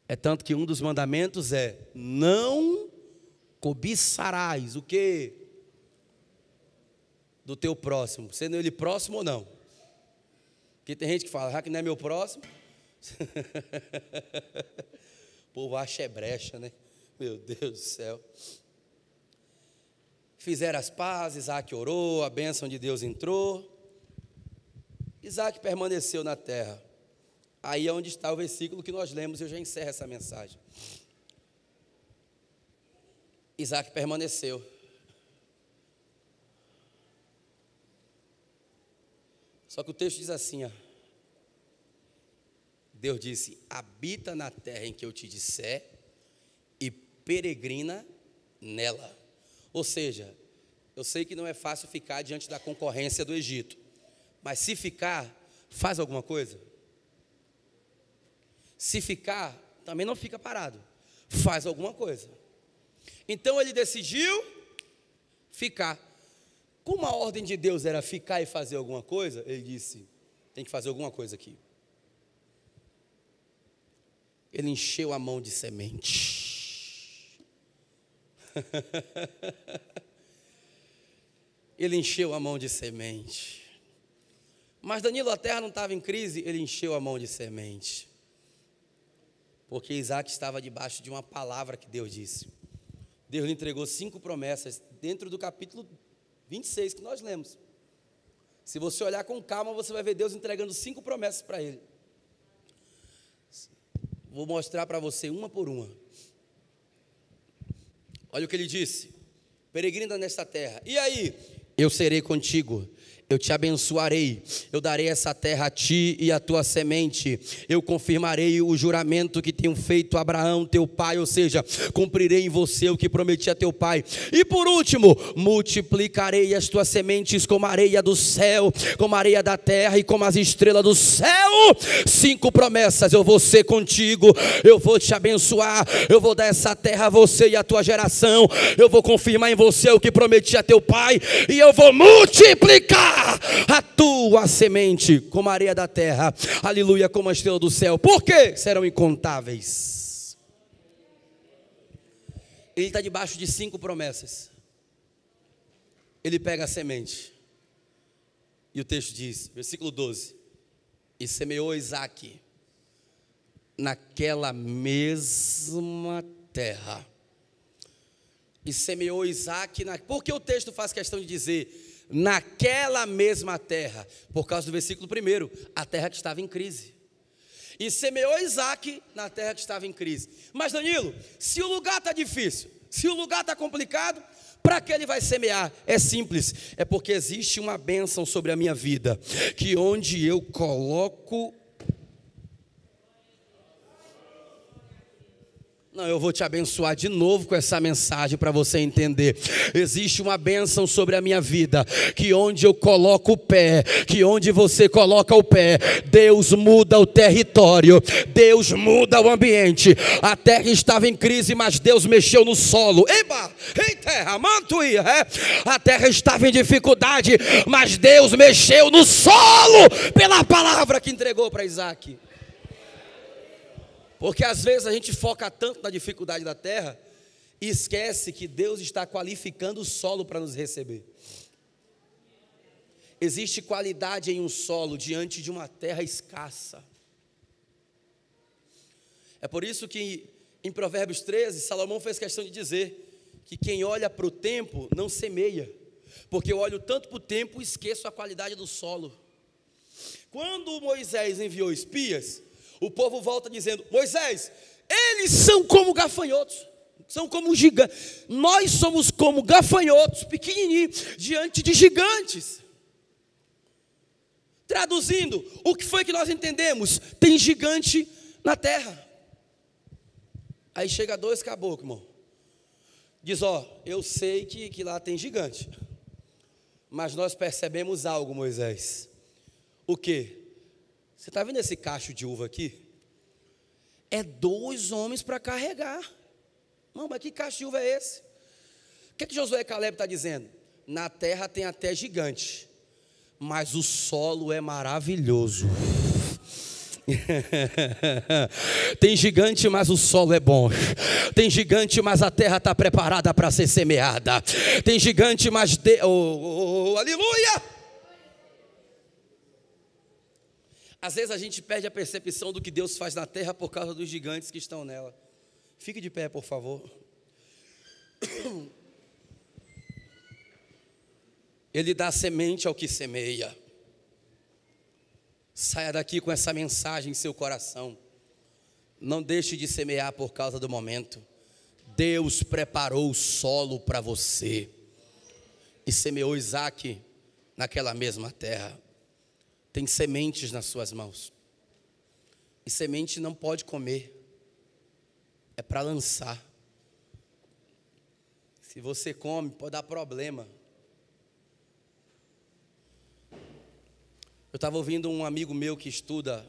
É tanto que um dos mandamentos é: não cobiçarás o quê? Do teu próximo, sendo ele próximo ou não. Porque tem gente que fala: já que não é meu próximo. O povo acha é brecha, né? Meu Deus do céu. Fizeram as pazes, Isaac orou, a bênção de Deus entrou. Isaac permaneceu na terra. Aí é onde está o versículo que nós lemos, e eu já encerro essa mensagem. Isaac permaneceu. Só que o texto diz assim, ó: Deus disse: habita na terra em que eu te disser, e peregrina nela. Ou seja, eu sei que não é fácil ficar diante da concorrência do Egito, mas se ficar, faz alguma coisa. Se ficar, também não fica parado, faz alguma coisa. Então ele decidiu ficar. Como a ordem de Deus era ficar e fazer alguma coisa, ele disse, tem que fazer alguma coisa aqui. Ele encheu a mão de semente. Ele encheu a mão de semente. Mas Danilo, a terra não estava em crise, ele encheu a mão de semente. Porque Isaac estava debaixo de uma palavra que Deus disse. Deus lhe entregou 5 promessas dentro do capítulo 26 que nós lemos. Se você olhar com calma, você vai ver Deus entregando 5 promessas para ele. Vou mostrar para você uma por uma. Olha o que ele disse: peregrina nesta terra. E aí? Eu serei contigo. Eu te abençoarei, eu darei essa terra a ti e à tua semente, eu confirmarei o juramento que tenho feito a Abraão, teu pai, ou seja, cumprirei em você o que prometi a teu pai. E por último, multiplicarei as tuas sementes como a areia do céu, como a areia da terra e como as estrelas do céu. 5 promessas, eu vou ser contigo, eu vou te abençoar, eu vou dar essa terra a você e à tua geração, eu vou confirmar em você o que prometi a teu pai, e eu vou multiplicar a tua semente como a areia da terra, aleluia, como a estrela do céu. Por quê? Serão incontáveis. Ele está debaixo de 5 promessas. Ele pega a semente e o texto diz, versículo 12: e semeou Isaac naquela mesma terra. E semeou Isaac Por que o texto faz questão de dizer naquela mesma terra? Por causa do versículo 1, a terra que estava em crise. E semeou Isaac na terra que estava em crise. Mas Danilo, se o lugar está difícil, se o lugar está complicado, para que ele vai semear? É simples, é porque existe uma bênção sobre a minha vida, que onde eu coloco... Não, eu vou te abençoar de novo com essa mensagem para você entender. Existe uma bênção sobre a minha vida, que onde eu coloco o pé, que onde você coloca o pé, Deus muda o território, Deus muda o ambiente. A terra estava em crise, mas Deus mexeu no solo. Eba! Ei terra, mantuia, a terra estava em dificuldade, mas Deus mexeu no solo, pela palavra que entregou para Isaac. Porque às vezes a gente foca tanto na dificuldade da terra e esquece que Deus está qualificando o solo para nos receber. Existe qualidade em um solo diante de uma terra escassa. É por isso que em Provérbios 13, Salomão fez questão de dizer que quem olha para o tempo não semeia, porque eu olho tanto para o tempo e esqueço a qualidade do solo. Quando Moisés enviou espias, o povo volta dizendo: Moisés, eles são como gafanhotos, são como gigantes. Nós somos como gafanhotos pequenininhos diante de gigantes. Traduzindo, o que foi que nós entendemos? Tem gigante na terra. Aí chega 2 caboclos, irmão. Diz: ó, eu sei que lá tem gigante, mas nós percebemos algo, Moisés. O quê? Você está vendo esse cacho de uva aqui? É 2 homens para carregar. Não, mas que cacho de uva é esse? O que Josué e Caleb está dizendo? Na terra tem até gigante, mas o solo é maravilhoso. Tem gigante, mas o solo é bom. Tem gigante, mas a terra está preparada para ser semeada. Tem gigante, mas aleluia! Às vezes a gente perde a percepção do que Deus faz na terra por causa dos gigantes que estão nela. Fique de pé, por favor. Ele dá semente ao que semeia. Saia daqui com essa mensagem em seu coração. Não deixe de semear por causa do momento. Deus preparou o solo para você. E semeou Isaac naquela mesma terra. Tem sementes nas suas mãos. E semente não pode comer. É para lançar. Se você come, pode dar problema. Eu estava ouvindo um amigo meu que estuda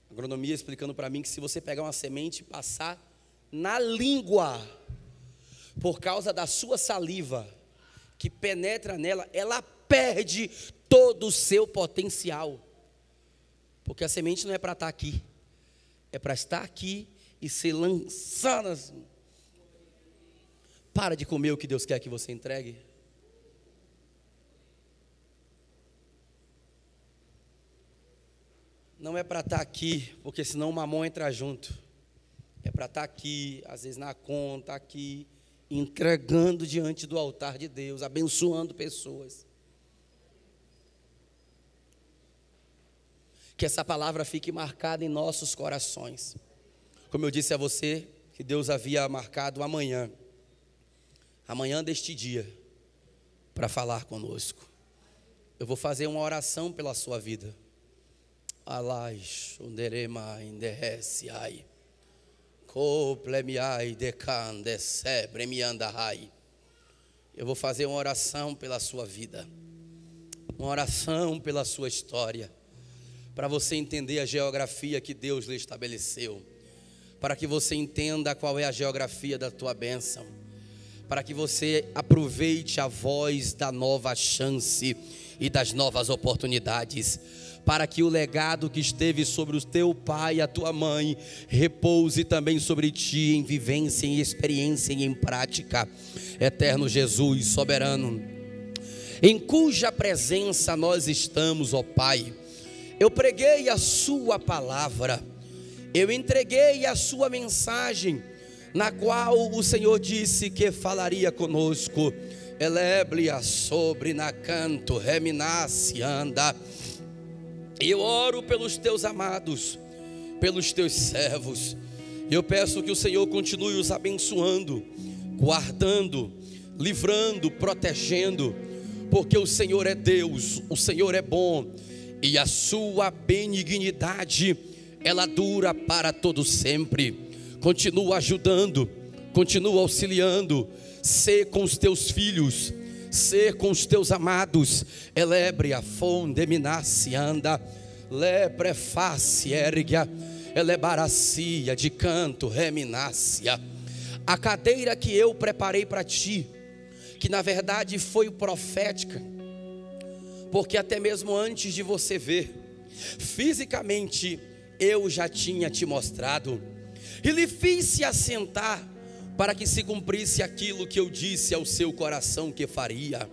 agronomia explicando para mim que se você pegar uma semente e passar na língua, por causa da sua saliva que penetra nela, ela perde todo o seu potencial. Porque a semente não é para estar aqui, é para estar aqui e ser lançada assim. Para de comer o que Deus quer que você entregue. Não é para estar aqui, porque senão o mamão entra junto. É para estar aqui, às vezes na conta, aqui, entregando diante do altar de Deus, abençoando pessoas. Que essa palavra fique marcada em nossos corações. Como eu disse a você, que Deus havia marcado amanhã deste dia, para falar conosco. Eu vou fazer uma oração pela sua vida. Alai, shunderema inderesiai, koplemiai dekandese bremiandahai. Eu vou fazer uma oração pela sua vida, uma oração pela sua história, para você entender a geografia que Deus lhe estabeleceu, para que você entenda qual é a geografia da tua bênção, para que você aproveite a voz da nova chance e das novas oportunidades, para que o legado que esteve sobre o teu pai e a tua mãe repouse também sobre ti em vivência, em experiência e em prática. Eterno Jesus, soberano, em cuja presença nós estamos, ó Pai, eu preguei a sua palavra, eu entreguei a sua mensagem, na qual o Senhor disse que falaria conosco. Eleblia sobre na canto, reminasse anda. Eu oro pelos teus amados, pelos teus servos. Eu peço que o Senhor continue os abençoando, guardando, livrando, protegendo, porque o Senhor é Deus, o Senhor é bom, e a sua benignidade, ela dura para todo sempre. Continua ajudando, continua auxiliando, ser com os teus filhos, ser com os teus amados. Elebre a fonte minasse anda, lepreface erga, elebaracia de canto reminácia. A cadeira que eu preparei para ti, que na verdade foi profética, porque até mesmo antes de você ver, fisicamente eu já tinha te mostrado, e lhe fiz se assentar, para que se cumprisse aquilo que eu disse ao seu coração que faria.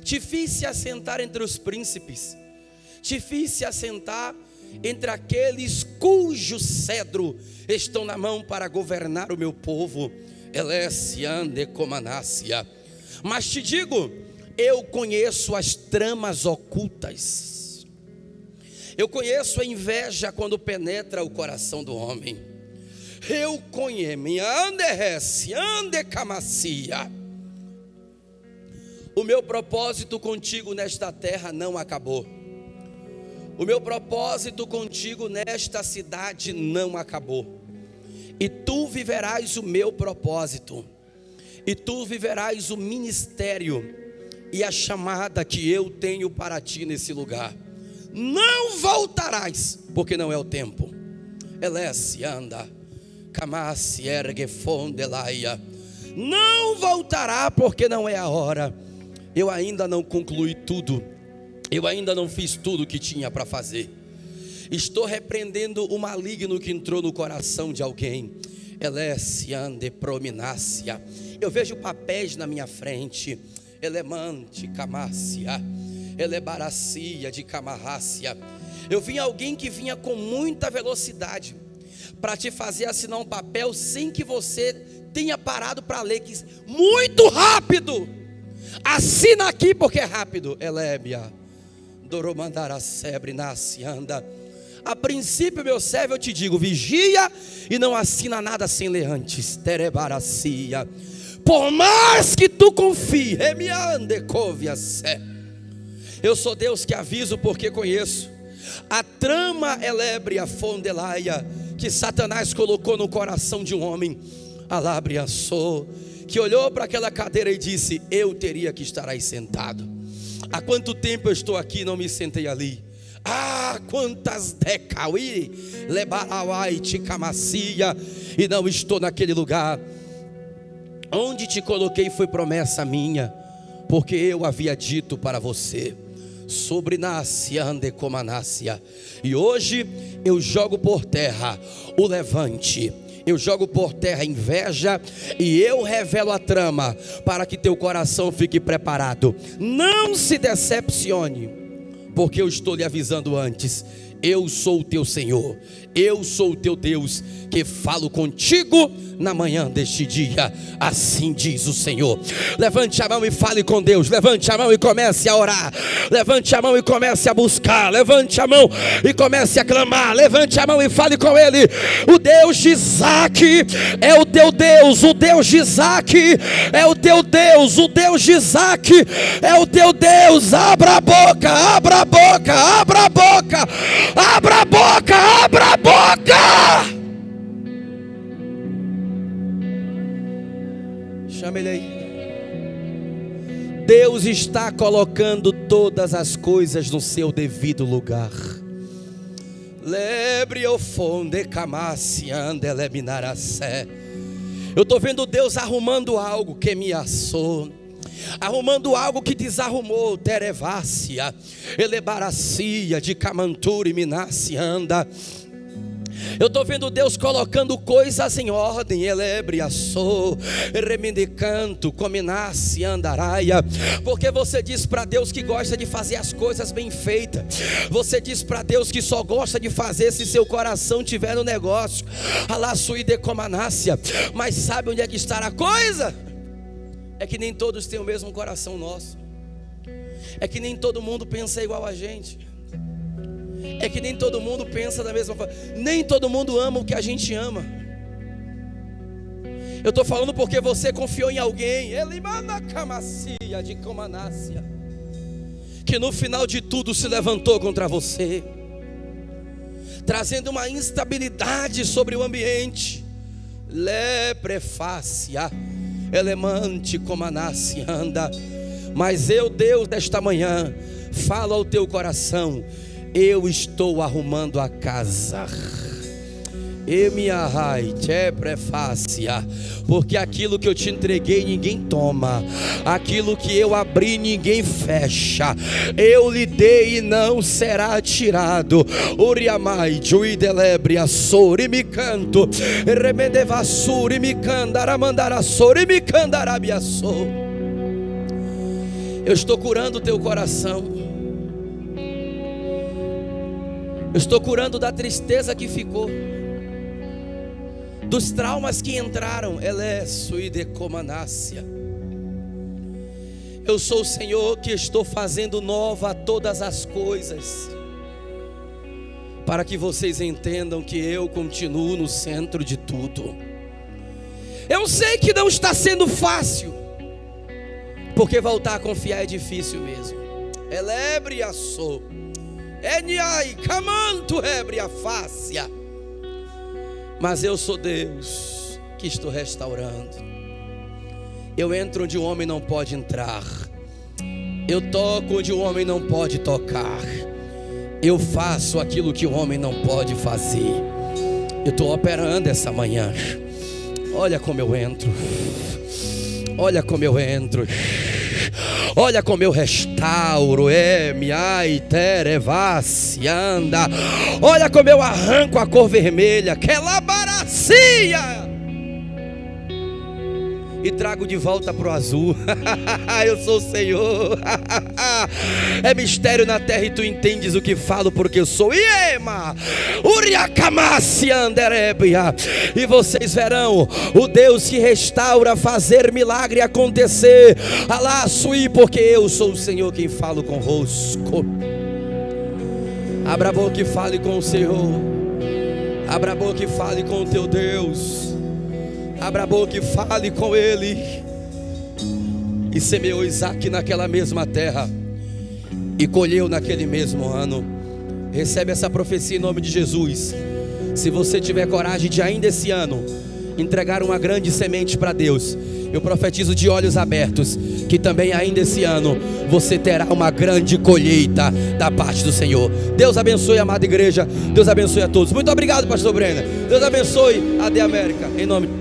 Te fiz se assentar entre os príncipes, te fiz se assentar entre aqueles cujo cedro estão na mão para governar o meu povo. Mas te digo, eu conheço as tramas ocultas, eu conheço a inveja quando penetra o coração do homem. Eu conheço o meu propósito contigo nesta terra não acabou. O meu propósito contigo nesta cidade não acabou. E tu viverás o meu propósito, e tu viverás o ministério e a chamada que eu tenho para ti nesse lugar. Não voltarás, porque não é o tempo. Elesse anda, camasse ergue fondelaia. Não voltará, porque não é a hora. Eu ainda não concluí tudo, eu ainda não fiz tudo o que tinha para fazer. Estou repreendendo o maligno que entrou no coração de alguém. Elesse ande prominácia. Eu vejo papéis na minha frente. Elemante camácia, elebaracia de camarrácia. Eu vi alguém que vinha com muita velocidade para te fazer assinar um papel sem que você tenha parado para ler. Que muito rápido, assina aqui porque é rápido. Elébia doromandara sebre nasce anda. A princípio, meu servo, eu te digo, vigia e não assina nada sem ler antes. Terebaracia. Por mais que tu confie, eu sou Deus que aviso porque conheço a trama elébria fondelaia que Satanás colocou no coração de um homem. alabriaçou, que olhou para aquela cadeira e disse: eu teria que estar aí sentado. Há quanto tempo eu estou aqui e não me sentei ali? Ah, quantas decauí, lebarauai, ticamacia, e não estou naquele lugar. Onde te coloquei foi promessa minha, porque eu havia dito para você: sobrenácia andecomanácia. E hoje eu jogo por terra o levante, eu jogo por terra a inveja, e eu revelo a trama para que teu coração fique preparado. Não se decepcione, porque eu estou lhe avisando antes. Eu sou o teu Senhor, eu sou o teu Deus, que falo contigo na manhã deste dia. Assim diz o Senhor. Levante a mão e fale com Deus. Levante a mão e comece a orar. Levante a mão e comece a buscar. Levante a mão e comece a clamar. Levante a mão e fale com Ele. O Deus de Isaac é o teu Deus. O Deus de Isaac é o teu Deus. O Deus de Isaac é o teu Deus. Abra a boca, abra a boca, abra a boca, abra a boca, abra a boca. Chama ele aí. Deus está colocando todas as coisas no seu devido lugar. Lebre o fonde camasse andeleminaracé. Eu estou vendo Deus arrumando algo que me assou, arrumando algo que desarrumou. Terevácia, elebaracia de camanturi minasse anda. Eu estou vendo Deus colocando coisas em ordem. Elebriaçou, remendicanto, cominasse andaraia. Porque você diz para Deus que gosta de fazer as coisas bem feitas. Você diz para Deus que só gosta de fazer se seu coração tiver no negócio. Alaçuide comanácia. Mas sabe onde é que está a coisa? É que nem todos têm o mesmo coração nosso. É que nem todo mundo pensa igual a gente. É que nem todo mundo pensa da mesma forma. Nem todo mundo ama o que a gente ama. Eu estou falando porque você confiou em alguém, de comanácia, que no final de tudo se levantou contra você, trazendo uma instabilidade sobre o ambiente. Leprefácia, elemante comanácia anda. Mas eu, Deus, desta manhã, falo ao teu coração: eu estou arrumando a casa. Porque aquilo que eu te entreguei ninguém toma, aquilo que eu abri ninguém fecha. Eu lhe dei e não será tirado. Uriamai, juidelebre, assori me canto, remedevassuri me candaramandarassori me candarabiassou. Eu estou curando o teu coração. Eu estou curando da tristeza que ficou, dos traumas que entraram. Eu sou o Senhor que estou fazendo nova todas as coisas, para que vocês entendam que eu continuo no centro de tudo. Eu sei que não está sendo fácil, porque voltar a confiar é difícil mesmo. Elebriaçou, eniai, camanto rebria fácia. Mas eu sou Deus que estou restaurando. Eu entro onde o homem não pode entrar. Eu toco onde o homem não pode tocar. Eu faço aquilo que o homem não pode fazer. Eu estou operando essa manhã. Olha como eu entro. Olha como eu entro. Olha como eu restauro. Anda. Olha como eu arranco a cor vermelha, que é labaracia, e trago de volta para o azul. Eu sou o Senhor. É mistério na terra e tu entendes o que falo, porque eu sou Iema, Uriacamacia anderebia. E vocês verão o Deus que restaura fazer milagre acontecer. Alaçui, porque eu sou o Senhor quem falo convosco. Abra a boca e fale com o Senhor. Abra a boca e fale com o teu Deus. Abra a boca e fale com Ele. E semeou Isaac naquela mesma terra, e colheu naquele mesmo ano. Recebe essa profecia em nome de Jesus. Se você tiver coragem de ainda esse ano entregaram uma grande semente para Deus. Eu profetizo de olhos abertos que também ainda esse ano você terá uma grande colheita da parte do Senhor. Deus abençoe a amada igreja. Deus abençoe a todos. Muito obrigado, pastor Brenner. Deus abençoe a The América. Em nome de